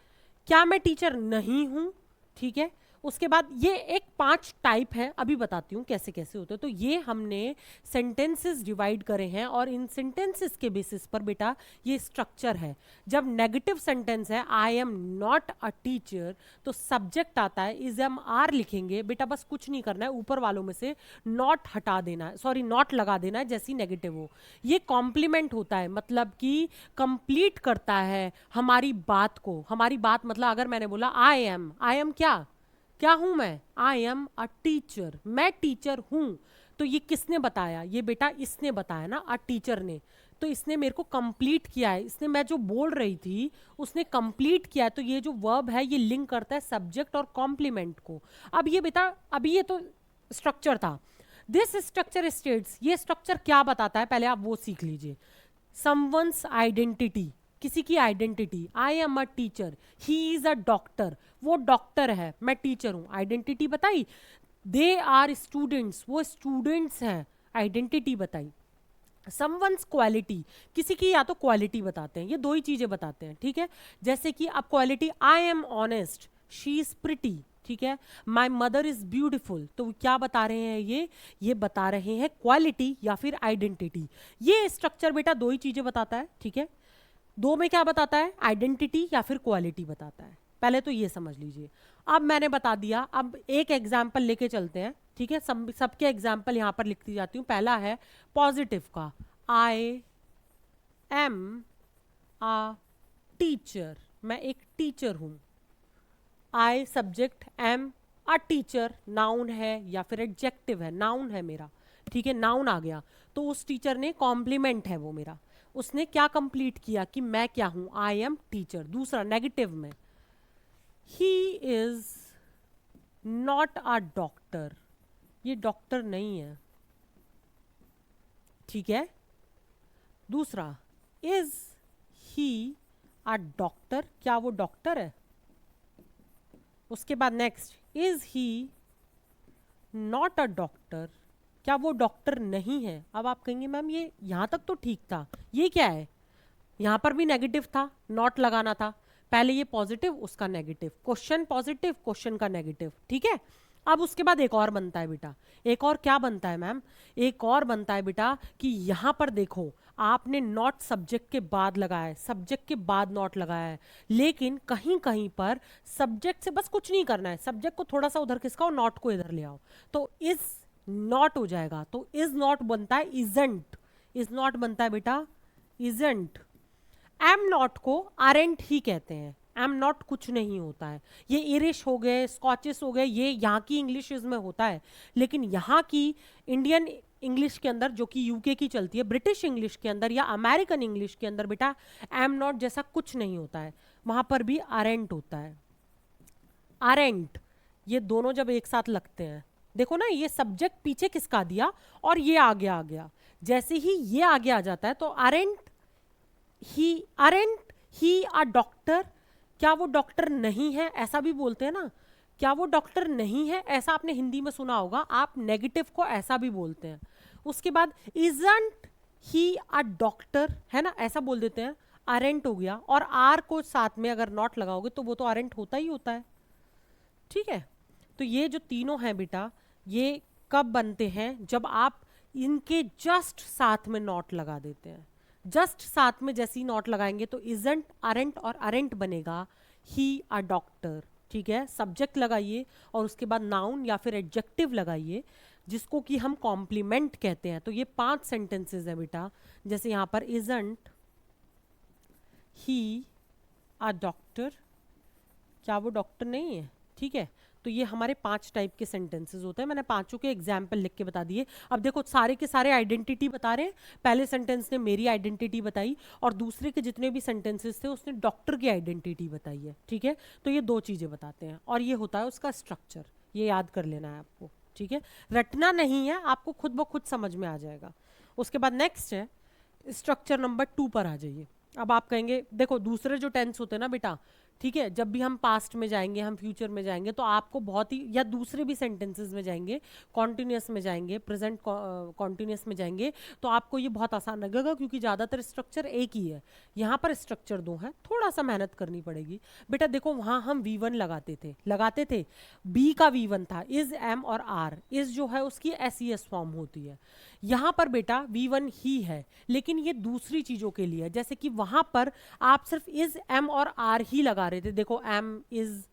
क्या मैं टीचर नहीं हूं, ठीक है। उसके बाद ये एक 5 टाइप है, अभी बताती हूँ कैसे कैसे होते हैं। तो ये हमने सेंटेंसेस डिवाइड करे हैं, और इन सेंटेंसेस के बेसिस पर बेटा ये स्ट्रक्चर है। जब नेगेटिव सेंटेंस है I am not a teacher, तो सब्जेक्ट आता है, इज एम आर लिखेंगे बेटा, बस कुछ नहीं करना है, ऊपर वालों में से नॉट हटा देना है, सॉरी नॉट लगा देना है जैसी नेगेटिव हो। ये कॉम्प्लीमेंट होता है, मतलब कि कंप्लीट करता है हमारी बात को। हमारी बात मतलब अगर मैंने बोला आई एम क्या हूं मैं, आई एम अ टीचर, मैं टीचर हूं, तो ये किसने बताया, ये बेटा इसने बताया ना, अ टीचर ने, तो इसने मेरे को कंप्लीट किया है, इसने मैं जो बोल रही थी उसने कंप्लीट किया है। तो ये जो वर्ब है ये लिंक करता है सब्जेक्ट और कॉम्प्लीमेंट को। अब ये बेटा, अभी ये तो स्ट्रक्चर था, दिस स्ट्रक्चर स्टेट्स, ये स्ट्रक्चर क्या बताता है पहले आप वो सीख लीजिए। समवंस आइडेंटिटी, किसी की identity, I am a teacher, he is a doctor, वो डॉक्टर है, मैं टीचर हूं, आइडेंटिटी बताई। दे आर स्टूडेंट्स, वो स्टूडेंट्स हैं, आइडेंटिटी बताई। समवंस क्वालिटी, किसी की या तो क्वालिटी बताते हैं, ये 2 ही चीजें बताते हैं, ठीक है। जैसे कि अब quality, I am honest, she is pretty, ठीक है, माई मदर इज ब्यूटिफुल, तो क्या बता रहे हैं ये बता रहे हैं क्वालिटी या फिर आइडेंटिटी। ये स्ट्रक्चर बेटा 2 ही चीजें बताता है, ठीक है। 2 में क्या बताता है, आइडेंटिटी या फिर क्वालिटी बताता है, पहले तो ये समझ लीजिए। अब मैंने बता दिया, अब एक एग्जाम्पल लेके चलते हैं, ठीक है। सबके एग्जाम्पल यहां पर लिखती जाती हूँ। पहला है पॉजिटिव का, आई एम अ टीचर, मैं एक टीचर हूं, I subject, am a teacher noun है या फिर एडजेक्टिव है, नाउन है मेरा, ठीक है, नाउन आ गया। तो उस टीचर ने कॉम्प्लीमेंट है वो मेरा, उसने क्या कंप्लीट किया कि मैं क्या हूं, आई एम टीचर। दूसरा नेगेटिव में, he is not a doctor, ये डॉक्टर नहीं है, ठीक है। दूसरा, इज ही अ डॉक्टर, क्या वो डॉक्टर है। उसके बाद next, is he not a doctor, क्या वो डॉक्टर नहीं है। अब आप कहेंगे मैम ये यहां तक तो ठीक था, ये क्या है, यहां पर भी नेगेटिव था, नॉट लगाना था, पहले ये पॉजिटिव उसका नेगेटिव, क्वेश्चन पॉजिटिव क्वेश्चन का नेगेटिव, ठीक है। अब उसके बाद एक और बनता है बेटा, एक और क्या बनता है मैम, एक और बनता है बेटा कि यहां पर देखो आपने नॉट सब्जेक्ट के बाद लगाया है, सब्जेक्ट के बाद नॉट लगाया है, लेकिन कहीं कहीं पर सब्जेक्ट से बस कुछ नहीं करना है, सब्जेक्ट को थोड़ा सा उधर खिसकाओ, नॉट को इधर ले आओ, तो इज नॉट हो जाएगा। तो इज नॉट बनता है इजंट, इज नॉट बनता है बेटा इजंट। एम नॉट को आरेंट ही कहते हैं, एम नॉट कुछ नहीं होता है। ये इरिश हो गए, स्कॉचेस हो गए, ये यहाँ की इंग्लिश में होता है, लेकिन यहाँ की इंडियन इंग्लिश के अंदर, जो कि यूके की चलती है, ब्रिटिश इंग्लिश के अंदर या अमेरिकन इंग्लिश के अंदर बेटा एम नॉट जैसा कुछ नहीं होता है, वहाँ पर भी आरेंट होता है। आरेंट, ये दोनों जब एक साथ लगते हैं, देखो ना, ये सब्जेक्ट पीछे किसका दिया और ये आगे आ गया, जैसे ही ये आगे आ जाता है तो आरेंट ही अ डॉक्टर, क्या वो डॉक्टर नहीं है, ऐसा भी बोलते हैं ना, क्या वो डॉक्टर नहीं है, ऐसा आपने हिंदी में सुना होगा, आप नेगेटिव को ऐसा भी बोलते हैं। उसके बाद इजंट ही अ डॉक्टर, है ना, ऐसा बोल देते हैं, अरेंट हो गया, और आर को साथ में अगर नॉट लगाओगे तो वो तो अरेंट होता ही होता है। ठीक है, तो ये जो तीनों हैं बेटा, ये कब बनते हैं, जब आप इनके जस्ट साथ में नॉट लगा देते हैं। जस्ट साथ में जैसे ही नॉट लगाएंगे तो इजंट, अरेंट और अरेंट बनेगा ही अ डॉक्टर। ठीक है, सब्जेक्ट लगाइए और उसके बाद नाउन या फिर एडजेक्टिव लगाइए, जिसको कि हम कॉम्प्लीमेंट कहते हैं। तो ये 5 सेंटेंसेस है बेटा, जैसे यहाँ पर इजंट ही अ डॉक्टर, क्या वो डॉक्टर नहीं है। ठीक है, तो ये हमारे 5 टाइप के सेंटेंसेस होते हैं, मैंने पांचों के एग्जाम्पल लिख के बता दिए। अब देखो सारे के सारे आइडेंटिटी बता रहे हैं, पहले सेंटेंस ने मेरी आइडेंटिटी बताई और दूसरे के जितने भी सेंटेंसेस थे उसने डॉक्टर की आइडेंटिटी बताई है। ठीक है, तो ये 2 चीजें बताते हैं और ये होता है उसका स्ट्रक्चर, ये याद कर लेना है आपको। ठीक है, रटना नहीं है, आपको खुद ब खुद समझ में आ जाएगा। उसके बाद नेक्स्ट है स्ट्रक्चर नंबर 2 पर आ जाइए। अब आप कहेंगे देखो दूसरे जो टेंस होते हैं ना बेटा, ठीक है, जब भी हम पास्ट में जाएंगे, हम फ्यूचर में जाएंगे, तो आपको बहुत ही, या दूसरे भी सेंटेंसेस में जाएंगे, कॉन्टिन्यूस में जाएंगे, प्रेजेंट कॉन्टिन्यूस में जाएंगे, तो आपको ये बहुत आसान लगेगा क्योंकि ज़्यादातर स्ट्रक्चर एक ही है। यहाँ पर स्ट्रक्चर 2 है, थोड़ा सा मेहनत करनी पड़ेगी बेटा। देखो वहाँ हम V1 लगाते थे, बी का V1 था, इज, एम और आर। इज जो है उसकी SES फॉर्म होती है। यहाँ पर बेटा V1 ही है, लेकिन ये दूसरी चीज़ों के लिए है, जैसे कि वहाँ पर आप सिर्फ इज, एम और आर ही लगा रहे थे। देखो एम, इज,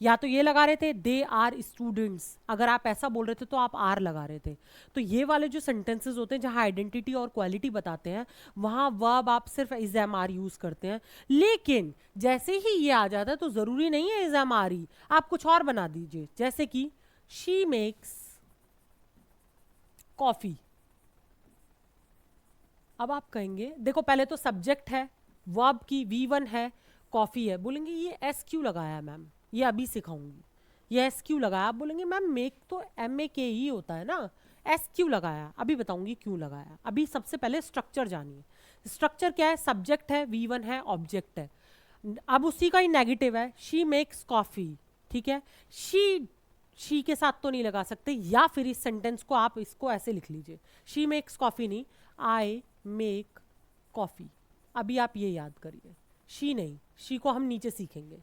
या तो ये लगा रहे थे दे आर स्टूडेंट्स, अगर आप ऐसा बोल रहे थे तो आप आर लगा रहे थे। तो ये वाले जो सेंटेंसेस होते हैं जहाँ आइडेंटिटी और क्वालिटी बताते हैं, वहाँ वर्ब आप सिर्फ इज, एम, आर यूज करते हैं। लेकिन जैसे ही ये आ जाता है तो जरूरी नहीं है इज, एम, आर ही, आप कुछ और बना दीजिए, जैसे कि शी मेक्स कॉफी। अब आप कहेंगे देखो पहले तो सब्जेक्ट है, वर्ब की V1 है, कॉफी है, बोलेंगे ये एस क्यों लगाया मैम, ये अभी सिखाऊंगी, ये एस क्यों लगाया। आप बोलेंगे मैम मेक तो MAK ही होता है ना, एस क्यों लगाया, अभी बताऊंगी क्यों लगाया। अभी सबसे पहले स्ट्रक्चर जानिए। स्ट्रक्चर क्या है, सब्जेक्ट है, V1 है, ऑब्जेक्ट है, अब उसी का ही नेगेटिव है, शी मेक्स कॉफी। ठीक है, शी के साथ तो नहीं लगा सकते, या फिर इस सेंटेंस को आप इसको ऐसे लिख लीजिए, शी मेक्स कॉफी नहीं, आई मेक कॉफी। अभी आप ये याद करिए, शी नहीं, शी को हम नीचे सीखेंगे।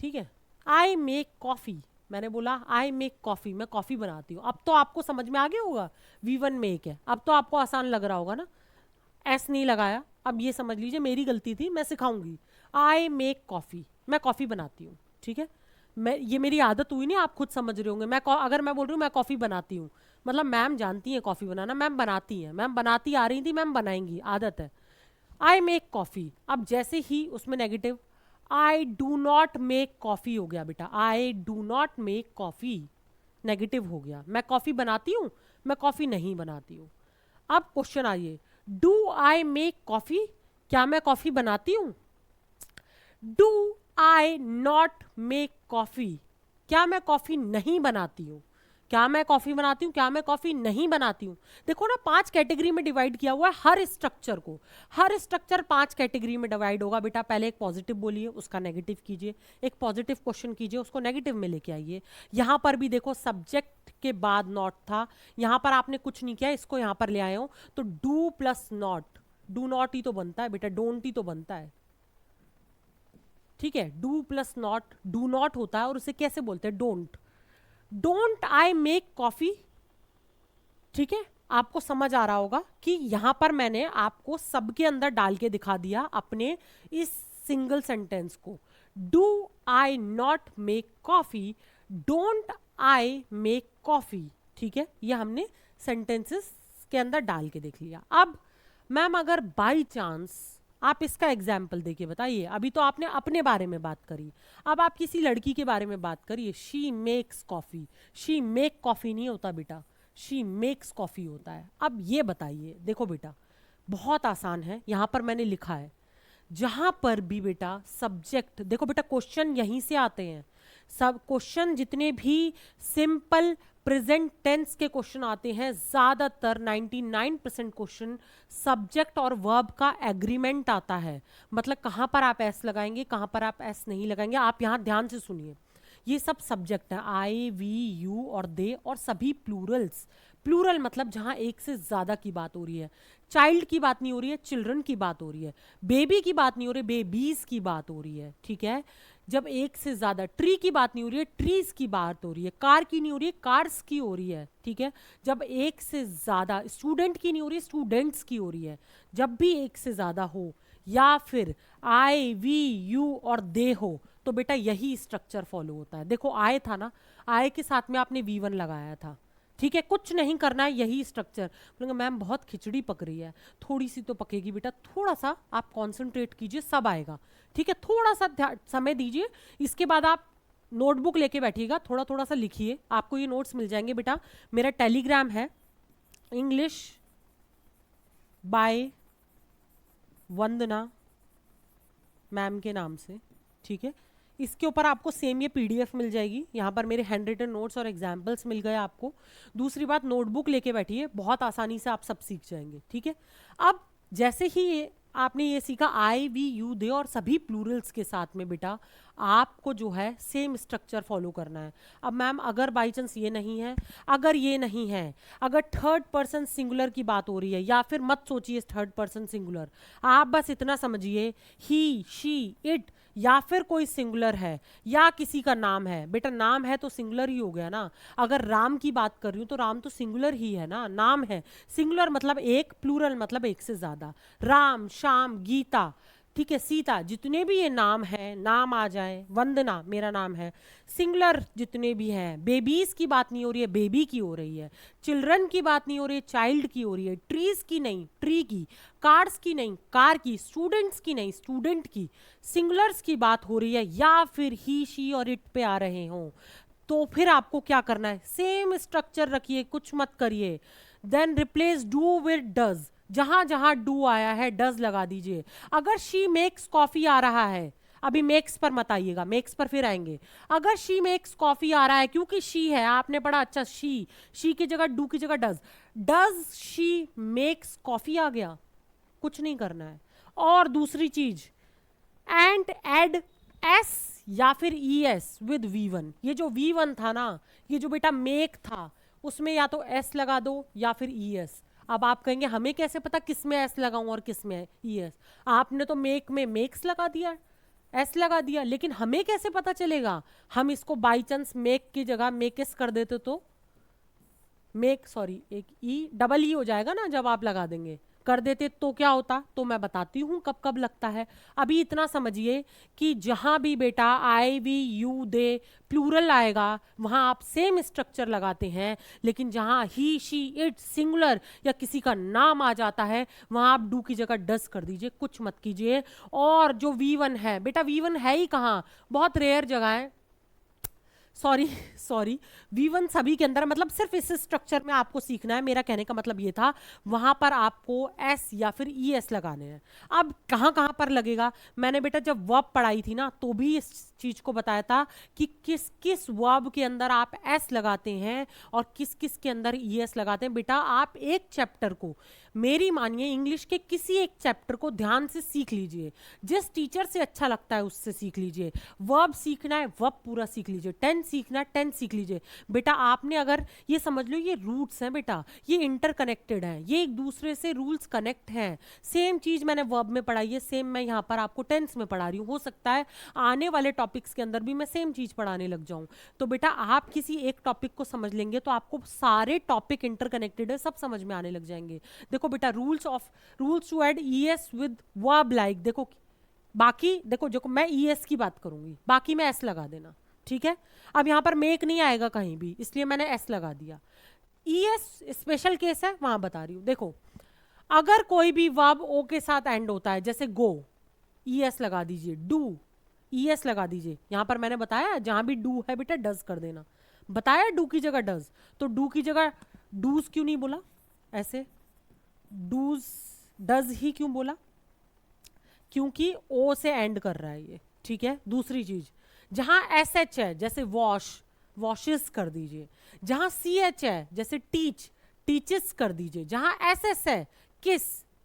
ठीक है, आई मेक कॉफी, मैंने बोला आई मेक कॉफी, मैं कॉफी बनाती हूँ। अब तो आपको समझ में आ गया होगा, V1 मेक है, अब तो आपको आसान लग रहा होगा ना, एस नहीं लगाया। अब ये समझ लीजिए मेरी गलती थी, मैं सिखाऊंगी, आई मेक कॉफी, मैं कॉफी बनाती हूँ। ठीक है, मैं, ये मेरी आदत हुई नहीं, आप खुद समझ रहे होंगे। अगर मैं बोल रही हूँ मैं कॉफी बनाती हूँ, मतलब मैम जानती है कॉफी बनाना, मैम बनाती है, मैम बनाती आ रही थी, मैम बनाएंगी, आदत है। आई मेक कॉफी, अब जैसे ही उसमें negative, I do not make coffee हो गया बेटा, I do not make coffee, negative हो गया। मैं कॉफी बनाती हूँ, मैं कॉफी नहीं बनाती हूँ। अब क्वेश्चन आइए, डू आई मेक कॉफी, क्या मैं कॉफी बनाती हूँ। Do I not make coffee, क्या मैं कॉफी नहीं बनाती हूँ, क्या मैं कॉफी बनाती हूँ, क्या मैं कॉफी नहीं बनाती हूँ। देखो ना 5 कैटेगरी में डिवाइड किया हुआ है हर स्ट्रक्चर को, हर स्ट्रक्चर 5 कैटेगरी में डिवाइड होगा बेटा। पहले एक पॉजिटिव बोलिए, उसका नेगेटिव कीजिए, एक पॉजिटिव क्वेश्चन कीजिए, उसको नेगेटिव में लेके आइए। यहाँ पर भी देखो सब्जेक्ट के बाद नॉट था, यहाँ पर आपने कुछ नहीं किया, इसको यहाँ पर ले आए हो, तो do plus not, do not ही तो बनता है बेटा, डोंट ही तो बनता है। ठीक है, do plus not do not होता है और उसे कैसे बोलते हैं, don't. Don't I make coffee. ठीक है, आपको समझ आ रहा होगा कि यहां पर मैंने आपको सबके अंदर डाल के दिखा दिया अपने इस सिंगल सेंटेंस को। Do I not make coffee, don't I make coffee. ठीक है, ये हमने सेंटेंसेस के अंदर डाल के देख लिया। अब मैम अगर बाई चांस आप इसका एग्जाम्पल देखिए, बताइए। अभी तो आपने अपने बारे में बात करी, अब आप किसी लड़की के बारे में बात करिए। She makes coffee, she make coffee नहीं होता बेटा, शी मेक्स कॉफी होता है। अब ये बताइए, देखो बेटा बहुत आसान है, यहां पर मैंने लिखा है, जहां पर भी बेटा सब्जेक्ट, देखो बेटा क्वेश्चन यहीं से आते हैं, सब क्वेश्चन जितने भी सिंपल प्रेजेंट टेंस के क्वेश्चन आते हैं, ज्यादातर 99% क्वेश्चन सब्जेक्ट और वर्ब का एग्रीमेंट आता है। मतलब कहां पर आप एस लगाएंगे, कहां पर आप एस नहीं लगाएंगे। आप यहां ध्यान से सुनिए, ये सब सब्जेक्ट है, आई वी यू और दे, और सभी प्लूरल्स। प्लूरल मतलब जहां एक से ज्यादा की बात हो रही है। चाइल्ड की बात नहीं हो रही है, चिल्ड्रन की बात हो रही है। बेबी की बात नहीं हो रही, बेबीज की बात हो रही है, ठीक है। जब एक से ज्यादा, ट्री की बात नहीं हो रही है, ट्रीज की बात हो रही है। कार की नहीं हो रही है, कार्स की हो रही है, ठीक है। जब एक से ज्यादा, स्टूडेंट की नहीं हो रही है, स्टूडेंट्स की हो रही है। जब भी एक से ज्यादा हो, या फिर आई वी यू और दे हो, तो बेटा यही स्ट्रक्चर फॉलो होता है। देखो आय था ना, आय के साथ में आपने V1 लगाया था, ठीक है। कुछ नहीं करना है, यही स्ट्रक्चर। बोलेंगे मैम बहुत खिचड़ी पक रही है, थोड़ी सी तो पकेगी बेटा, थोड़ा सा आप कंसंट्रेट कीजिए, सब आएगा, ठीक है। थोड़ा सा समय दीजिए, इसके बाद आप नोटबुक लेके बैठिएगा, थोड़ा थोड़ा सा लिखिए, आपको ये नोट्स मिल जाएंगे बेटा। मेरा टेलीग्राम है, इंग्लिश बाय वंदना मैम के नाम से, ठीक है। इसके ऊपर आपको सेम ये पीडीएफ मिल जाएगी, यहाँ पर मेरे हैंड रिटन नोट्स और एग्जाम्पल्स मिल गए आपको। दूसरी बात, नोटबुक लेके बैठिए, बहुत आसानी से आप सब सीख जाएंगे, ठीक है। अब जैसे ही आपने ये सीखा आई वी यू दे और सभी प्लूरल्स के साथ में बेटा आपको जो है सेम स्ट्रक्चर फॉलो करना है। अब मैम अगर बाई चांस ये नहीं है, अगर ये नहीं है, अगर थर्ड पर्सन सिंगुलर की बात हो रही है, या फिर मत सोचिए थर्ड पर्सन सिंगुलर, आप बस इतना समझिए ही शी इट, या फिर कोई सिंगुलर है या किसी का नाम है। बेटा नाम है तो सिंगुलर ही हो गया ना। अगर राम की बात कर रही हूं तो राम तो सिंगुलर ही है ना, नाम है। सिंगुलर मतलब एक, प्लूरल मतलब एक से ज्यादा। राम, श्याम, गीता, ठीक है, सीता, जितने भी ये नाम है, नाम आ जाए, वंदना मेरा नाम है, सिंगुलर जितने भी हैं। बेबीज की बात नहीं हो रही है, बेबी की हो रही है। चिल्ड्रन की बात नहीं हो रही है, चाइल्ड की हो रही है। ट्रीज की नहीं, ट्री की। कार्स की नहीं, कार की। स्टूडेंट्स की नहीं, स्टूडेंट की। सिंगुलर्स की बात हो रही है, या फिर ही शी और इट पे आ रहे हों, तो फिर आपको क्या करना है, सेम स्ट्रक्चर रखिए, कुछ मत करिए। Then replace do with does, जहां जहां डू आया है डज लगा दीजिए। अगर शी मेक्स कॉफी आ रहा है, अभी मेक्स पर मत आइएगा, मेक्स पर फिर आएंगे। अगर शी मेक्स कॉफी आ रहा है, क्योंकि शी है, आपने पढ़ा, अच्छा शी की जगह, डू की जगह does, does she makes coffee आ गया, कुछ नहीं करना है। और दूसरी चीज, एंड एड एस या फिर ई एस विद V1। ये जो V1 था ना, ये जो बेटा मेक था, उसमें या तो एस लगा दो या फिर ई एस। अब आप कहेंगे हमें कैसे पता किस में एस लगाऊं और किस में ई एस? आपने तो मेक में मेक्स लगा दिया, एस लगा दिया, लेकिन हमें कैसे पता चलेगा? हम इसको बाई चांस मेक की जगह मेकेस कर देते तो मेक, सॉरी, एक ई डबल ई हो जाएगा ना जब आप लगा देंगे, कर देते तो क्या होता? तो मैं बताती हूं कब कब लगता है। अभी इतना समझिए कि जहां भी बेटा आई वी यू दे प्लूरल आएगा, वहां आप सेम स्ट्रक्चर लगाते हैं, लेकिन जहां ही शी इट सिंगुलर या किसी का नाम आ जाता है, वहां आप डू की जगह डस कर दीजिए, कुछ मत कीजिए। और जो V1 है बेटा, V1 है ही कहाँ, बहुत रेयर जगह है, सॉरी सॉरी, V1 सभी के अंदर, मतलब सिर्फ इस स्ट्रक्चर में आपको सीखना है। मेरा कहने का मतलब ये था, वहां पर आपको एस या फिर ई एस लगाने हैं। अब कहां कहां पर लगेगा, मैंने बेटा जब वर्ब पढ़ाई थी ना तो भी इस चीज को बताया था कि किस किस वर्ब के अंदर आप एस लगाते हैं और किस किस के अंदर ई एस लगाते हैं। बेटा आप एक चैप्टर को, मेरी मानिए इंग्लिश के किसी एक चैप्टर को ध्यान से सीख लीजिए, जिस टीचर से अच्छा लगता है उससे सीख लीजिए। वर्ब सीखना है, वर्ब पूरा सीख लीजिए। टेंस सीखना है, टेंस सीख लीजिए। बेटा आपने अगर ये समझ लो, ये रूट्स हैं बेटा, ये इंटरकनेक्टेड हैं, ये एक दूसरे से रूल्स कनेक्ट हैं। सेम चीज मैंने वर्ब में पढ़ाई है, सेम मैं यहाँ पर आपको टेंस में पढ़ा रही हूँ। हो सकता है आने वाले टॉपिक्स के अंदर भी मैं सेम चीज पढ़ाने लग जाऊं। तो बेटा आप किसी एक टॉपिक को समझ लेंगे तो आपको सारे टॉपिक इंटरकनेक्टेड है, सब समझ में आने लग जाएंगे। देखो बेटा, rules to add E S with verb like, देखो बाकी, देखो जो मैं ईएस की बात करूंगी, बाकी में एस लगा देना, ठीक है। अब यहां पर मेक नहीं आएगा कहीं भी, इसलिए मैंने एस लगा दिया। ईएस स्पेशल केस है, वहां बता रही हूं। देखो अगर कोई भी वर्ब ओ के साथ एंड होता है, जैसे गो, ईएस लगा दीजिए, डू, ईएस लगा दीजिए। यहां पर मैंने बताया जहां भी डू है बेटा डज कर देना, बताया डू की जगह डज, तो डू की जगह डूज क्यों नहीं बोला, ऐसे डूज डज ही क्यों बोला, क्योंकि ओ से एंड कर रहा है ये, ठीक है। दूसरी चीज, जहां एस एच है जैसे वॉश, वॉशेस कर दीजिए। जहां सी एच है जैसे टीच, टीचेस कर दीजिए। जहां एस एस है किस,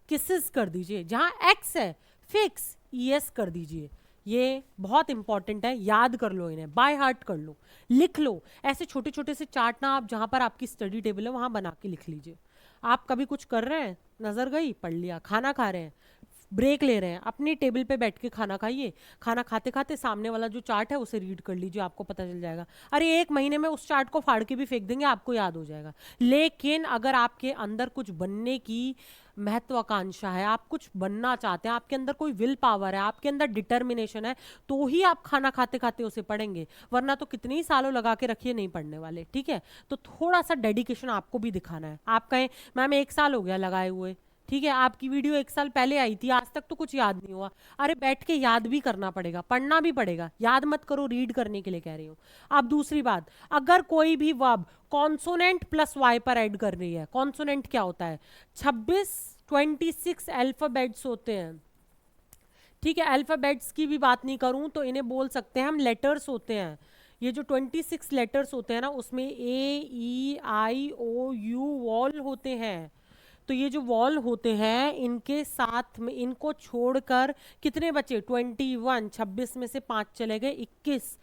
किसेस कर दीजिए। जहां एक्स है फिक्स, ईएस कर दीजिए। ये बहुत इंपॉर्टेंट है, याद कर लो इन्हें, बाय हार्ट कर लो, लिख लो। ऐसे छोटे छोटे से चार्ट ना आप जहां पर आपकी स्टडी टेबल है वहां बना के लिख लीजिए। आप कभी कुछ कर रहे हैं, नजर गई, पढ़ लिया, खाना खा रहे हैं, ब्रेक ले रहे हैं, अपनी टेबल पे बैठ के खाना खाइए, खाना खाते खाते सामने वाला जो चार्ट है उसे रीड कर लीजिए, आपको पता चल जाएगा। अरे 1 महीने में उस चार्ट को फाड़ के भी फेंक देंगे, आपको याद हो जाएगा। लेकिन अगर आपके अंदर कुछ बनने की महत्वाकांक्षा है, आप कुछ बनना चाहते हैं, आपके अंदर कोई विल पावर है, आपके अंदर डिटर्मिनेशन है, तो ही आप खाना खाते खाते उसे पढ़ेंगे, वरना तो कितने ही सालों लगा के रखिए नहीं पढ़ने वाले, ठीक है। तो थोड़ा सा डेडिकेशन आपको भी दिखाना है। आप कहें मैम 1 साल हो गया लगाए हुए, ठीक है, आपकी वीडियो 1 साल पहले आई थी, आज तक तो कुछ याद नहीं हुआ। अरे बैठ के याद भी करना पड़ेगा, पढ़ना भी पड़ेगा, याद मत करो, रीड करने के लिए कह रही हूँ। अब दूसरी बात, अगर कोई भी वर्ब कॉन्सोनेंट प्लस वाई पर ऐड कर रही है, कॉन्सोनेंट क्या होता है, 26 अल्फाबेट्स होते हैं, ठीक है। अल्फाबेट्स की भी बात नहीं करूं तो इन्हें बोल सकते हैं हम लेटर्स होते हैं। ये जो 26 लेटर्स होते हैं ना, उसमें ए E I O you wall होते हैं। तो ये जो वॉल होते हैं इनके साथ में, इनको छोड़कर कितने बचे, 21, 26 में से 5 चले गए, 21।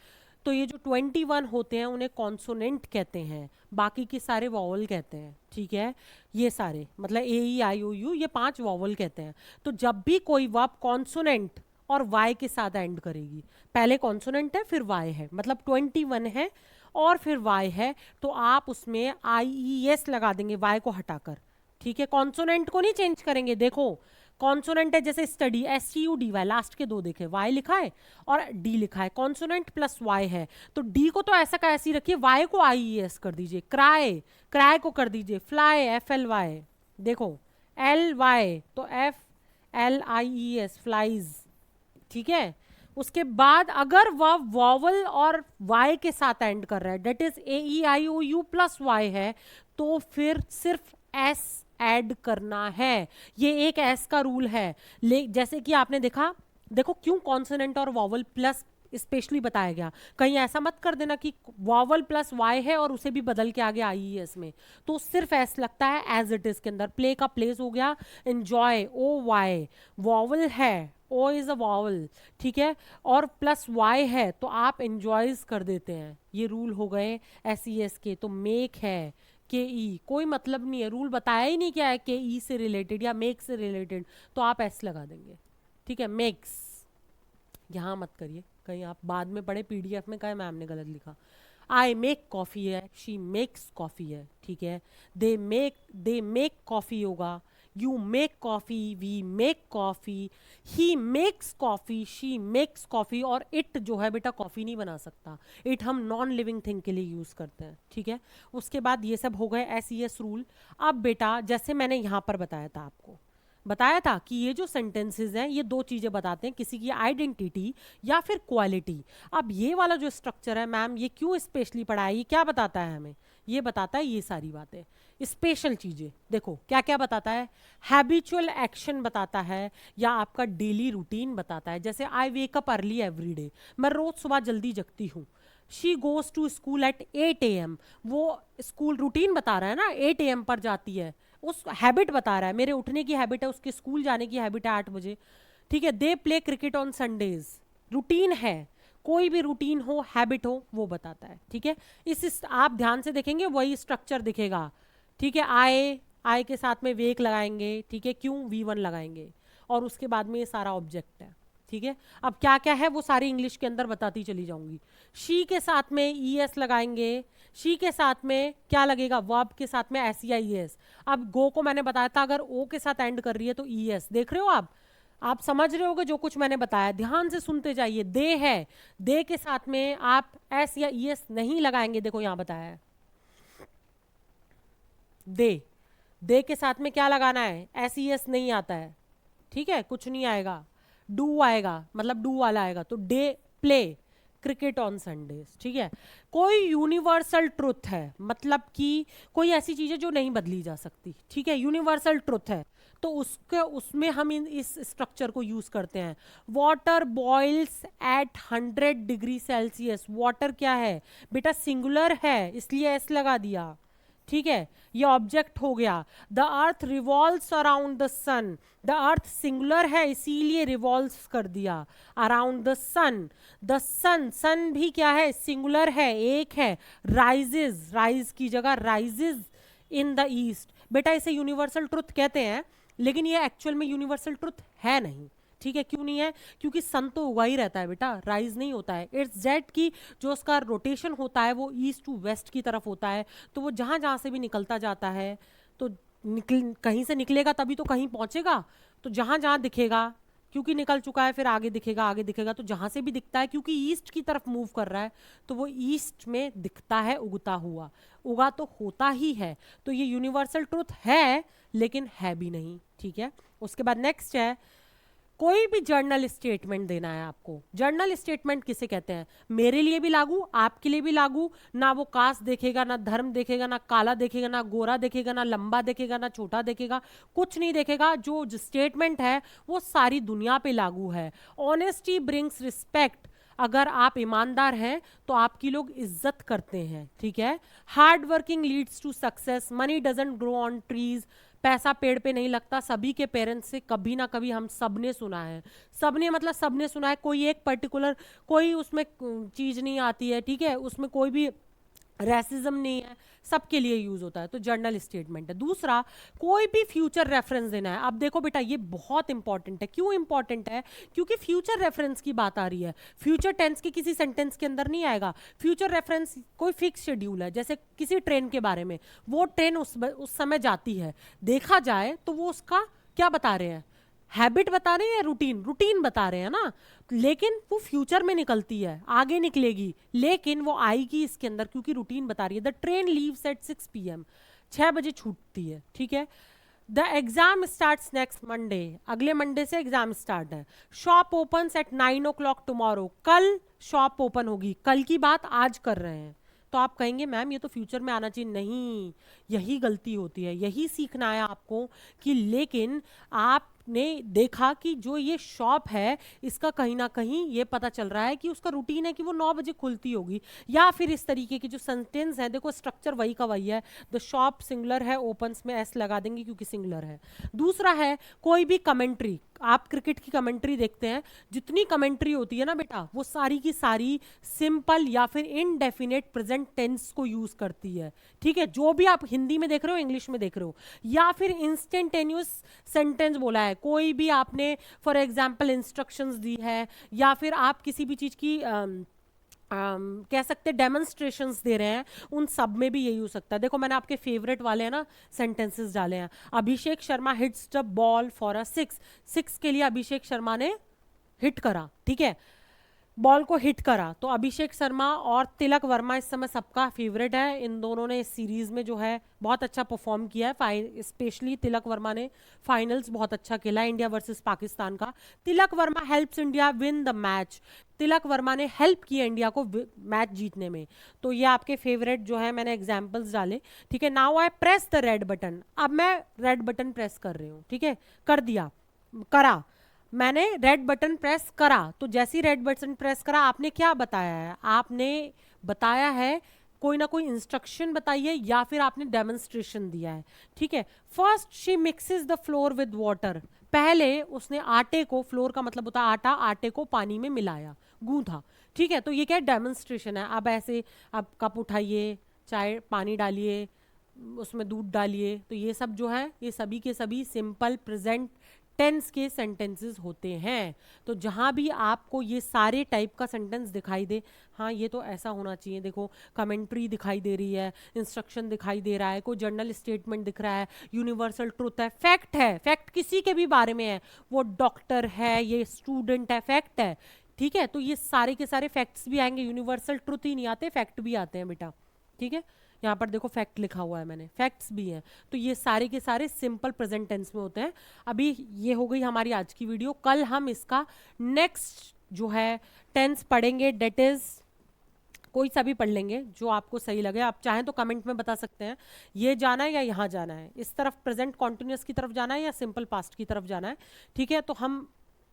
तो ये जो 21 होते हैं उन्हें कॉन्सोनेंट कहते हैं, बाकी के सारे वॉवल कहते हैं, ठीक है। ये सारे मतलब ए ई आई ओ यू, ये 5 वॉवल कहते हैं। तो जब भी कोई वर्ब कॉन्सोनेंट और वाई के साथ एंड करेगी, पहले कॉन्सोनेंट है फिर वाई है, मतलब 21 है और फिर वाई है, तो आप उसमें आई ई एस लगा देंगे वाई को हटाकर, ठीक है। कॉन्सोनेंट को नहीं चेंज करेंगे। देखो कॉन्सोनेंट है जैसे study, S T U D Y, last के 2 देखे, वाई लिखा है और डी लिखा है, कॉन्सोनेंट प्लस वाई है, तो डी को तो ऐसा का ऐसी रखिए, वाई को आई ई एस कर दीजिए। क्राई, क्राई को कर दीजिए फ्लाई, एफ एल वाई, देखो एल वाई तो F L I E S, flies, ठीक है। उसके बाद अगर वह वॉवल और वाई के साथ एंड कर रहा है, that is A E I O U plus Y है, तो फिर सिर्फ एस ऐड करना है। ये एक एस का रूल है। जैसे कि आपने देखा, देखो क्यों कॉन्सोनेंट और वॉवल प्लस स्पेशली बताया गया, कहीं ऐसा मत कर देना कि वॉवल प्लस वाई है और उसे भी बदल के आगे आई है इसमें, तो सिर्फ एस लगता है एज इट इज के अंदर। प्ले का प्लेस हो गया, एंजॉय ओ वाई, वॉवल है, ओ इज अ वॉवल, ठीक है, और प्लस वाई है तो आप एंजॉयज कर देते हैं। ये रूल हो गए एस ई एस के। तो मेक है के ई, कोई मतलब नहीं है, रूल बताया ही नहीं क्या है के ई से रिलेटेड या मेक से रिलेटेड, तो आप एस लगा देंगे, ठीक है। मेक्स यहाँ मत करिए, कहीं आप बाद में पढ़े पीडीएफ में कहे मैम ने गलत लिखा। आई मेक कॉफ़ी है, शी मेक्स कॉफ़ी है, ठीक है। दे मेक कॉफ़ी होगा, you make coffee, we make coffee, he makes coffee, she makes coffee. और इट जो है बेटा कॉफ़ी नहीं बना सकता, इट हम नॉन लिविंग थिंग के लिए यूज़ करते हैं, ठीक है। उसके बाद ये सब हो गए एस ई एस रूल। अब बेटा जैसे मैंने यहाँ पर बताया था, आपको बताया था कि ये जो सेंटेंसेस हैं ये 2 चीज़ें बताते हैं, किसी की आइडेंटिटी या फिर क्वालिटी। अब ये वाला जो स्ट्रक्चर है मैम ये क्यों स्पेशली पढ़ा है, ये क्या बताता है हमें, ये बताता है ये सारी बातें, स्पेशल चीज़ें। देखो क्या क्या बताता है, हैबिचुअल एक्शन बताता है या आपका डेली रूटीन बताता है। जैसे I wake up early every day, मैं रोज़ सुबह जल्दी जगती हूँ। She goes to school at 8 AM, वो स्कूल रूटीन बता रहा है ना, 8 AM पर जाती है, उस हैबिट बता रहा है, मेरे उठने की हैबिट है, उसके स्कूल जाने की हैबिट है 8 बजे, ठीक है। They play cricket on Sundays, routine है, कोई भी रूटीन हो हैबिट हो वो बताता है, ठीक है। आप ध्यान से देखेंगे वही स्ट्रक्चर दिखेगा, ठीक है। आए के साथ में वेक लगाएंगे, ठीक है, क्यों V1 लगाएंगे, और उसके बाद में ये सारा ऑब्जेक्ट है, ठीक है। अब क्या क्या है वो सारी इंग्लिश के अंदर बताती चली जाऊंगी। शी के साथ में ई एस लगाएंगे, शी के साथ में क्या लगेगा, वर्ब के साथ में एस ई आई एस। अब गो को मैंने बताया था अगर ओ के साथ एंड कर रही है तो ई एस, देख रहे हो आप समझ रहे होगे जो कुछ मैंने बताया, ध्यान से सुनते जाइए। दे है, दे के साथ में आप एस या ई एस नहीं लगाएंगे, देखो यहां बताया है दे, दे के साथ में क्या लगाना है, एस ई एस नहीं आता है, ठीक है, कुछ नहीं आएगा, डू आएगा, मतलब डू वाला आएगा, तो day play cricket on Sundays, ठीक है। कोई यूनिवर्सल ट्रुथ है, मतलब कि कोई ऐसी चीज है जो नहीं बदली जा सकती, ठीक है, यूनिवर्सल ट्रुथ है, तो उसके उसमें हम इस स्ट्रक्चर को यूज करते हैं। Water boils at 100 degree Celsius. Water क्या है बेटा, सिंगुलर है इसलिए एस लगा दिया, ठीक है, ये ऑब्जेक्ट हो गया। The earth revolves around the sun, the earth singular है इसीलिए रिवॉल्व्स कर दिया around the sun. The sun, sun भी क्या है, सिंगुलर है, एक है, राइजेज, राइज की जगह राइजेज इन द ईस्ट। बेटा इसे यूनिवर्सल ट्रुथ कहते हैं, लेकिन ये एक्चुअल में यूनिवर्सल ट्रुथ है नहीं, ठीक है। क्यों नहीं है, क्योंकि सन तो उगा ही रहता है बेटा, राइज नहीं होता है। इट्स जेट की जो उसका रोटेशन होता है वो ईस्ट टू वेस्ट की तरफ होता है, तो वो जहां जहां से भी निकलता जाता है तो कहीं से निकलेगा तभी तो कहीं पहुंचेगा, तो जहां जहां दिखेगा, क्योंकि निकल चुका है फिर आगे दिखेगा, आगे दिखेगा, तो जहां से भी दिखता है क्योंकि ईस्ट की तरफ मूव कर रहा है तो वो ईस्ट में दिखता है उगता हुआ, उगा तो होता ही है। तो ये यूनिवर्सल ट्रुथ है लेकिन है भी नहीं, ठीक है। उसके बाद नेक्स्ट है, कोई भी जर्नल स्टेटमेंट देना है आपको। जर्नल स्टेटमेंट किसे कहते हैं, मेरे लिए भी लागू, आपके लिए भी लागू, ना वो कास्ट देखेगा, ना धर्म देखेगा, ना काला देखेगा, ना गोरा देखेगा, ना लंबा देखेगा, ना छोटा देखेगा, कुछ नहीं देखेगा। जो स्टेटमेंट है वो सारी दुनिया पे लागू है। ऑनेस्टी ब्रिंग्स रिस्पेक्ट, अगर आप ईमानदार हैं तो आपकी लोग इज्जत करते हैं, ठीक है। Hard working leads to success, money doesn't grow on trees, पैसा पेड़ पे नहीं लगता। सभी के पेरेंट्स से कभी ना कभी हम सबने सुना है, सबने मतलब सबने सुना है, कोई एक पर्टिकुलर कोई उसमें चीज नहीं आती है, ठीक है, उसमें कोई भी रेसिज्म नहीं है, सबके लिए यूज होता है, तो जर्नल स्टेटमेंट है। दूसरा, कोई भी फ्यूचर रेफरेंस देना है। अब देखो बेटा ये बहुत इंपॉर्टेंट है, क्यों इंपॉर्टेंट है, क्योंकि फ्यूचर रेफरेंस की बात आ रही है, फ्यूचर टेंस के किसी सेंटेंस के अंदर नहीं आएगा। फ्यूचर रेफरेंस कोई फिक्स शेड्यूल है, जैसे किसी ट्रेन के बारे में, वो ट्रेन उस समय जाती है, देखा जाए तो वो उसका क्या बता रहे हैं, हैबिट बता रहे हैं या रूटीन, रूटीन बता रहे हैं ना, लेकिन वो फ्यूचर में निकलती है, आगे निकलेगी, लेकिन वो आएगी इसके अंदर क्योंकि रूटीन बता रही है। The train leaves eight 6 PM, 6 बजे छूटती है, ठीक है। The exam starts next Monday, अगले मंडे से एग्जाम स्टार्ट है। Shop opens eight 9 o'clock tomorrow, कल शॉप ओपन होगी, कल की बात आज कर रहे हैं। तो आप कहेंगे मैम ये तो फ्यूचर में आना चाहिए, नहीं, यही गलती होती है, यही सीखना है आपको कि लेकिन आपने देखा कि जो ये शॉप है इसका कहीं ना कहीं ये पता चल रहा है कि उसका रूटीन है कि वो 9 बजे खुलती होगी, या फिर इस तरीके की जो सेंटेंस है, देखो स्ट्रक्चर वही का वही है, द शॉप सिंगुलर है, ओपन्स में एस लगा देंगे क्योंकि सिंगुलर है। दूसरा है, कोई भी कमेंट्री, आप क्रिकेट की कमेंट्री देखते हैं, जितनी कमेंट्री होती है ना बेटा वो सारी की सारी सिंपल या फिर इनडेफिनेट प्रेजेंट टेंस को यूज करती है, ठीक है। जो भी आप हिंदी में देख रहे हो, इंग्लिश में देख रहे हो, या फिर इंस्टेंटेनियस सेंटेंस बोला है, कोई भी आपने फॉर एग्जांपल इंस्ट्रक्शंस दी है, या फिर आप किसी भी चीज की कह सकते डेमोन्स्ट्रेशंस दे रहे हैं, उन सब में भी यही हो सकता है। देखो मैंने आपके फेवरेट वाले हैं ना सेंटेंसेस डाले हैं। Abhishek Sharma hits the ball for a 6, 6 के लिए अभिषेक शर्मा ने हिट करा, ठीक है, बॉल को हिट करा। तो अभिषेक शर्मा और तिलक वर्मा इस समय सबका फेवरेट है, इन दोनों ने इस सीरीज में जो है बहुत अच्छा परफॉर्म किया है, स्पेशली तिलक वर्मा ने फाइनल्स बहुत अच्छा खेला इंडिया वर्सेस पाकिस्तान का। Tilak Varma helps India win the match, Tilak Varma ने हेल्प किया इंडिया को मैच जीतने में। तो ये आपके फेवरेट जो है मैंने एग्जाम्पल्स डाले, ठीक है। Now I press the red button, अब मैं रेड बटन प्रेस कर रही हूँ, ठीक है, कर दिया, करा, मैंने रेड बटन प्रेस करा, तो जैसी रेड बटन प्रेस करा आपने क्या बताया है, आपने बताया है कोई ना कोई इंस्ट्रक्शन बताई है या फिर आपने डेमोन्स्ट्रेशन दिया है, ठीक है। First she mixes the floor with water, पहले उसने आटे को, फ्लोर का मतलब होता है आटा, आटे को पानी में मिलाया, गूंथा, ठीक है। तो ये क्या डेमोन्स्ट्रेशन है। अब ऐसे अब कप उठाइए, चाय पानी डालिए, उसमें दूध डालिए, तो ये सब जो है ये सभी के सभी सिंपल प्रेजेंट टेंस के सेंटेंसेस होते हैं। तो जहां भी आपको ये सारे टाइप का सेंटेंस दिखाई दे, हाँ ये तो ऐसा होना चाहिए, देखो कमेंट्री दिखाई दे रही है, इंस्ट्रक्शन दिखाई दे रहा है, कोई जर्नल स्टेटमेंट दिख रहा है, यूनिवर्सल ट्रुथ है, फैक्ट किसी के भी बारे में है, वो डॉक्टर है, ये स्टूडेंट है, फैक्ट है, ठीक है। तो ये सारे के सारे फैक्ट्स भी आएंगे, यूनिवर्सल ट्रुथ ही नहीं आते, फैक्ट भी आते हैं बेटा, ठीक है। यहाँ पर देखो फैक्ट लिखा हुआ है मैंने, फैक्ट्स भी हैं। तो ये सारे के सारे सिंपल प्रेजेंट टेंस में होते हैं। अभी ये हो गई हमारी आज की वीडियो। कल हम इसका नेक्स्ट जो है टेंस पढ़ेंगे, डेट इज कोई सा भी पढ़ लेंगे जो आपको सही लगे। आप चाहें तो कमेंट में बता सकते हैं ये जाना है या यहाँ जाना है, इस तरफ प्रेजेंट कॉन्टिन्यूस की तरफ जाना है या सिंपल पास्ट की तरफ जाना है। ठीक है, तो हम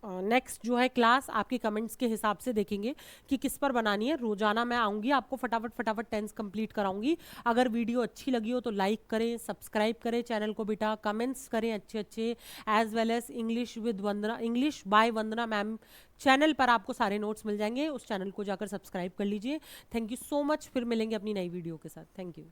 नेक्स्ट जो है क्लास आपके कमेंट्स के हिसाब से देखेंगे कि किस पर बनानी है। रोजाना मैं आऊँगी, आपको फटाफट फटाफट टेंस कंप्लीट कराऊंगी। अगर वीडियो अच्छी लगी हो तो लाइक करें, सब्सक्राइब करें चैनल को बेटा, कमेंट्स करें अच्छे अच्छे, as well as English with Vandana, English by Vandana ma'am channel पर आपको सारे नोट्स मिल जाएंगे। उस चैनल को जाकर सब्सक्राइब कर लीजिए। थैंक यू सो मच, फिर मिलेंगे अपनी नई वीडियो के साथ। Thank you.